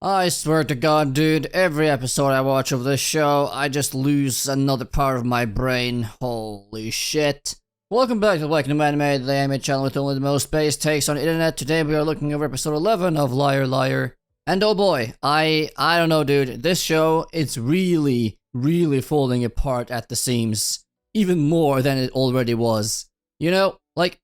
I swear to God, dude, every episode I watch of this show, I just lose another part of my brain. Holy shit. Welcome back to VikingGnomeAnime, the anime channel with only the most base takes on the internet. Today we are looking over episode 11 of Liar Liar. And oh boy, I don't know, dude, this show, it's really falling apart at the seams. Even more than it already was. You know, like,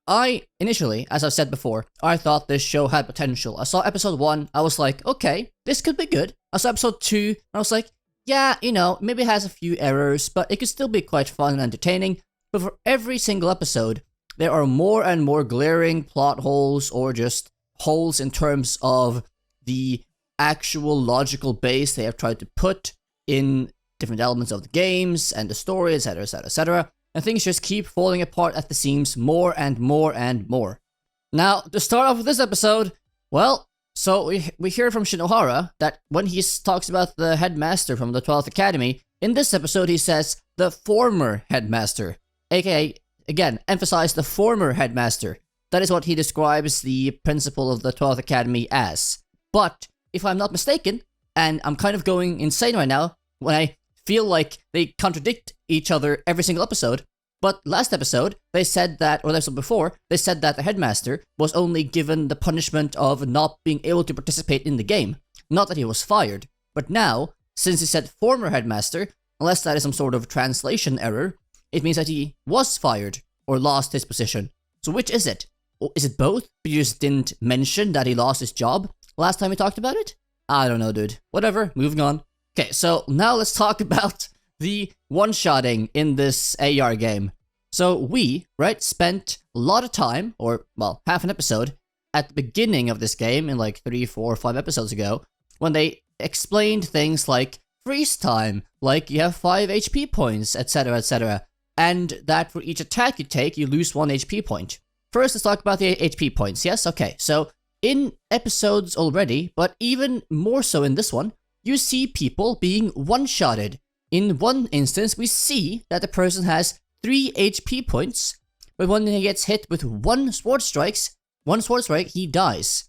initially, as I've said before, I thought this show had potential. I saw episode 1, I was like, okay, this could be good. I saw episode 2, and I was like, yeah, you know, maybe it has a few errors, but it could still be quite fun and entertaining. But for every single episode, there are more and more glaring plot holes or just holes in terms of the actual logical base they have tried to put in different elements of the games and the story, etc, etc, etc. And things just keep falling apart at the seams more and more and more. Now, to start off with this episode, well, so we hear from Shinohara that when he talks about the headmaster from the 12th Academy, in this episode he says the former headmaster, aka, again, emphasize the former headmaster. That is what he describes the principal of the 12th Academy as. But, if I'm not mistaken, and I'm kind of going insane right now, when I feel like they contradict each other every single episode, but last episode, they said that, or the episode before, they said that the headmaster was only given the punishment of not being able to participate in the game, not that he was fired. But now, since he said former headmaster, unless that is some sort of translation error, it means that he was fired, or lost his position. So which is it? Or is it both, but you just didn't mention that he lost his job last time we talked about it? I don't know, dude. Whatever, moving on. Okay, so now let's talk about the one-shotting in this AR game. So we, right, spent a lot of time, or, well, half an episode, at the beginning of this game, in like 3, 4, 5 episodes ago, when they explained things like freeze time, like you have 5 HP points, etc, etc, and that for each attack you take, you lose 1 HP point. First, let's talk about the HP points, yes? Okay, so in episodes already, but even more so in this one, you see people being one-shotted. In one instance, we see that the person has 3 HP points, but when he gets hit with one sword strike, he dies.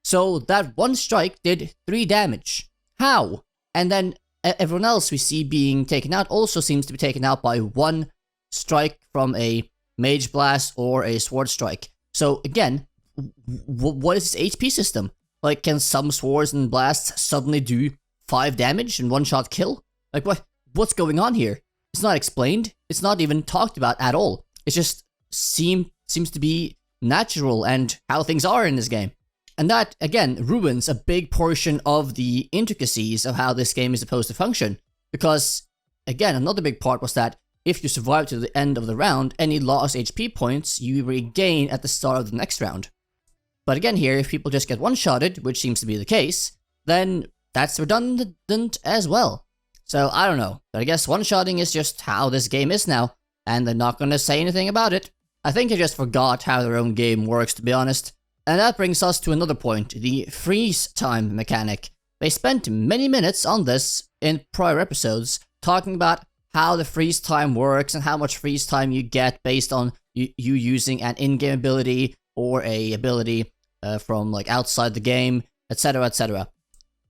So that one strike did 3 damage. How? And then everyone else we see being taken out also seems to be taken out by one strike from a mage blast or a sword strike. So again, what is this HP system? Like, can some swords and blasts suddenly do 5 damage and one-shot kill? Like, what's going on here? It's not explained. It's not even talked about at all. It just seems to be natural and how things are in this game. And that, again, ruins a big portion of the intricacies of how this game is supposed to function. Because, again, another big part was that if you survive to the end of the round, any lost HP points you regain at the start of the next round. But again here, if people just get one-shotted, which seems to be the case, then that's redundant as well. So, I don't know, but I guess one-shotting is just how this game is now, and they're not gonna say anything about it. I think they just forgot how their own game works, to be honest. And that brings us to another point, the freeze time mechanic. They spent many minutes on this in prior episodes, talking about how the freeze time works and how much freeze time you get based on you using an in-game ability or a ability from like outside the game, etc, etc.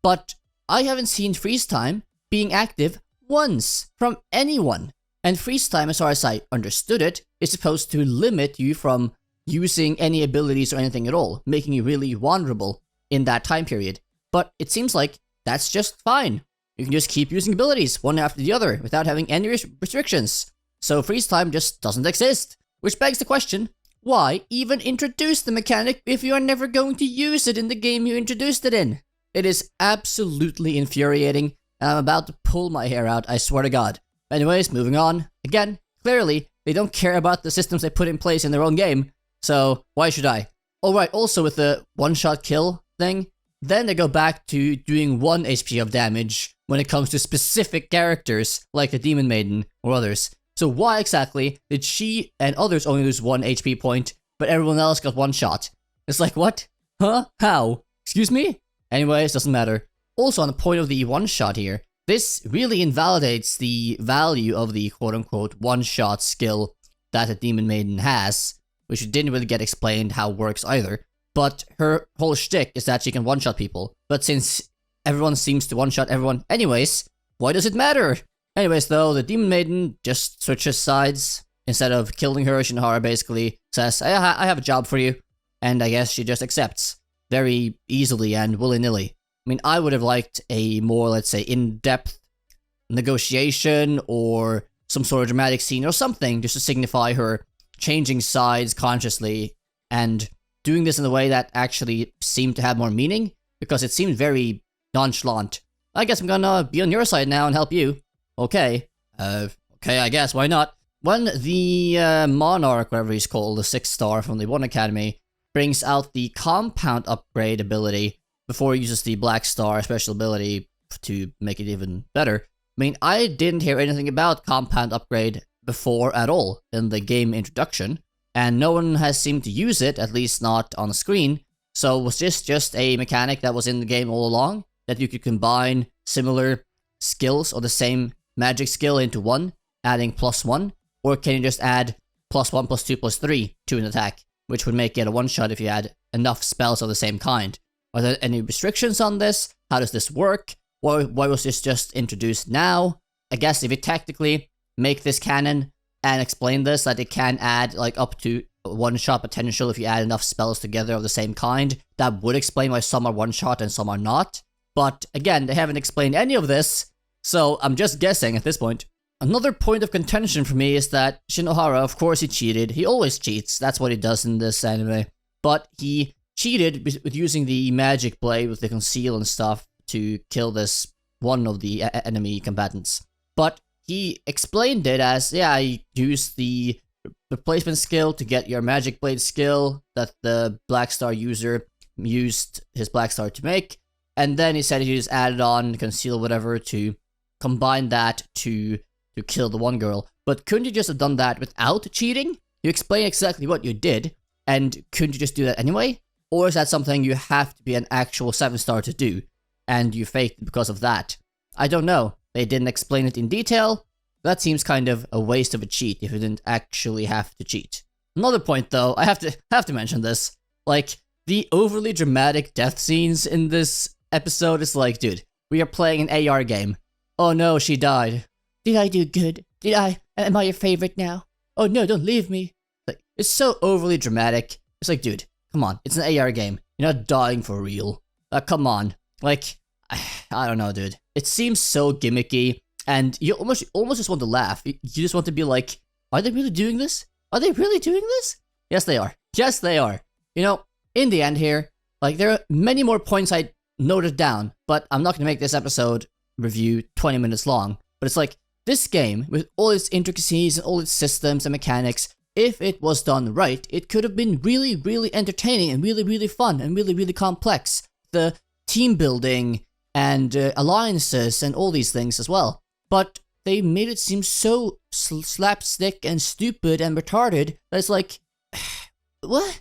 But I haven't seen freeze time being active once from anyone. And freeze time, as far as I understood it, is supposed to limit you from using any abilities or anything at all, making you really vulnerable in that time period. But it seems like that's just fine. You can just keep using abilities one after the other without having any restrictions. So freeze time just doesn't exist. Which begs the question, why even introduce the mechanic if you are never going to use it in the game you introduced it in? It is absolutely infuriating, and I'm about to pull my hair out, I swear to God. Anyways, moving on. Again, clearly, they don't care about the systems they put in place in their own game, so why should I? Alright, also with the one-shot kill thing, then they go back to doing 1 HP of damage when it comes to specific characters, like the Demon Maiden or others. So why exactly did she and others only lose 1 HP point, but everyone else got 1 shot? It's like, what? Huh? How? Excuse me? Anyways, doesn't matter. Also on the point of the one-shot here, this really invalidates the value of the quote-unquote one-shot skill that the Demon Maiden has, which didn't really get explained how it works either. But her whole shtick is that she can one-shot people. But since everyone seems to one-shot everyone. Anyways, why does it matter? Anyways, though, the Demon Maiden just switches sides. Instead of killing her, Shinohara basically says, I have a job for you. And I guess she just accepts very easily and willy-nilly. I mean, I would have liked a more, let's say, in-depth negotiation or some sort of dramatic scene or something just to signify her changing sides consciously and doing this in a way that actually seemed to have more meaning, because it seemed very nonchalant. I guess I'm gonna be on your side now and help you. Okay. Okay, I guess, why not? When the Monarch, whatever he's called, the 6th star from the One Academy, brings out the compound upgrade ability before he uses the Black Star special ability to make it even better. I mean, I didn't hear anything about compound upgrade before at all in the game introduction, and no one has seemed to use it, at least not on the screen. So was this just a mechanic that was in the game all along, that you could combine similar skills or the same magic skill into one, adding +1? Or can you just add +1, +2, +3 to an attack, which would make it a one-shot if you had enough spells of the same kind? Are there any restrictions on this? How does this work? Why was this just introduced now? I guess if you tactically make this canon and explain this, that it can add like up to one-shot potential if you add enough spells together of the same kind, that would explain why some are one-shot and some are not. But again, they haven't explained any of this, so I'm just guessing at this point. Another point of contention for me is that Shinohara, of course he cheated. He always cheats, that's what he does in this anime. But he cheated with using the magic blade with the conceal and stuff to kill this one of the enemy combatants. But he explained it as, yeah, I used the replacement skill to get your magic blade skill that the Black Star user used his Black Star to make. And then he said he just added on conceal whatever to combine that to kill the one girl. But couldn't you just have done that without cheating? You explain exactly what you did, and couldn't you just do that anyway? Or is that something you have to be an actual 7-star to do, and you faked it because of that? I don't know. They didn't explain it in detail. That seems kind of a waste of a cheat if you didn't actually have to cheat. Another point though, I have to mention this. Like, the overly dramatic death scenes in this episode is like, dude, we are playing an AR game. Oh no, she died. Did I do good? Am I your favorite now? Oh no, don't leave me. Like, it's so overly dramatic. It's like, dude, come on, it's an AR game. You're not dying for real. Come on. Like, I don't know, dude. It seems so gimmicky, and you almost just want to laugh. You just want to be like, are they really doing this? Are they really doing this? Yes, they are. Yes, they are. You know, in the end here, like, there are many more points I noted down, but I'm not going to make this episode review 20 minutes long. But it's like, this game, with all its intricacies and all its systems and mechanics, if it was done right, it could have been really, really entertaining and really, really fun and really, really complex. The team building and alliances and all these things as well. But they made it seem so slapstick and stupid and retarded that it's like, what?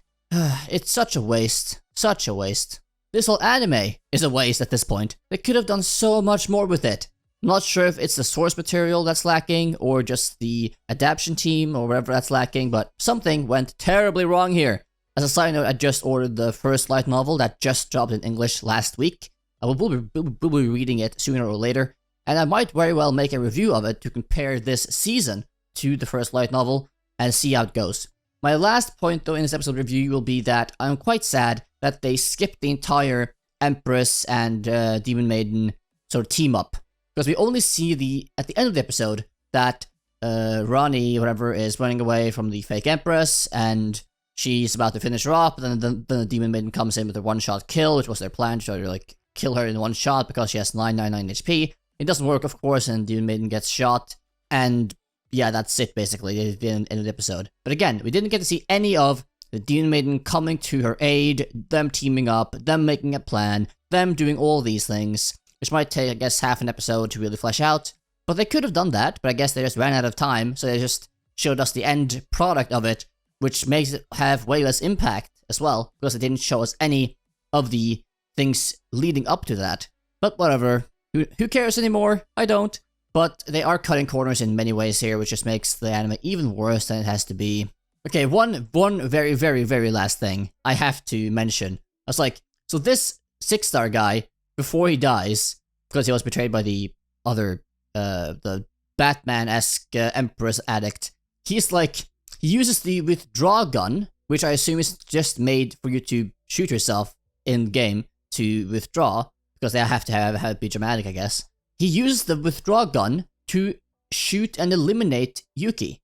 It's such a waste. Such a waste. This whole anime is a waste at this point. They could have done so much more with it. I'm not sure if it's the source material that's lacking or just the adaptation team or whatever that's lacking, but something went terribly wrong here. As a side note, I just ordered the first light novel that just dropped in English last week. I will be reading it sooner or later, and I might very well make a review of it to compare this season to the first light novel and see how it goes. My last point though in this episode review will be that I'm quite sad that they skipped the entire Empress and Demon Maiden sort of team up. Because we only see at the end of the episode that Ronnie, whatever, is running away from the fake Empress, and she's about to finish her up, and then the Demon Maiden comes in with a one-shot kill, which was their plan, to try to, like, kill her in one shot because she has 999 HP. It doesn't work, of course, and Demon Maiden gets shot, and yeah, that's it, basically. It's the end of the episode. But again, we didn't get to see any of the Demon Maiden coming to her aid, them teaming up, them making a plan, them doing all these things, which might take, I guess, half an episode to really flesh out. But they could have done that, but I guess they just ran out of time, so they just showed us the end product of it, which makes it have way less impact as well, because it didn't show us any of the things leading up to that. But whatever. Who cares anymore? I don't. But they are cutting corners in many ways here, which just makes the anime even worse than it has to be. Okay, one very, very, very last thing I have to mention. I was like, so this 6-star guy, before he dies, because he was betrayed by the other, the Batman-esque Empress addict, he's like, he uses the withdraw gun, which I assume is just made for you to shoot yourself in-game to withdraw, because they have to have be dramatic, I guess. He uses the withdraw gun to shoot and eliminate Yuki.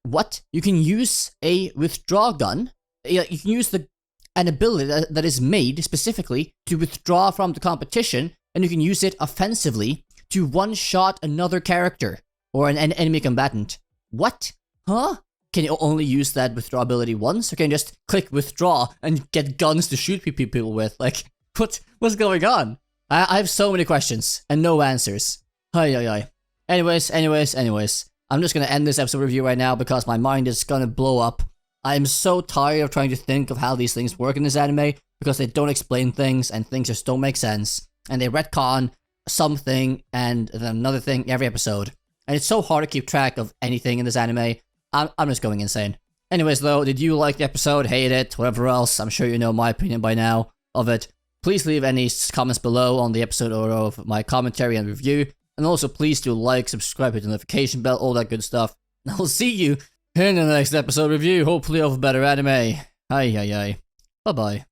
What? You can use a withdraw gun? You can use an ability that is made specifically to withdraw from the competition, and you can use it offensively to one-shot another character or an enemy combatant. What? Huh? Can you only use that withdraw ability once, or can you just click withdraw and get guns to shoot people with? Like, what's going on? I have so many questions and no answers. Hi. Anyways, I'm just gonna end this episode review right now because my mind is gonna blow up. I'm so tired of trying to think of how these things work in this anime because they don't explain things and things just don't make sense. And they retcon something and then another thing every episode. And it's so hard to keep track of anything in this anime. I'm just going insane. Anyways though, did you like the episode, hate it, whatever else? I'm sure you know my opinion by now of it. Please leave any comments below on the episode or of my commentary and review. And also please do like, subscribe, hit the notification bell, all that good stuff. And I'll see you in the next episode review, hopefully of a better anime. Bye bye.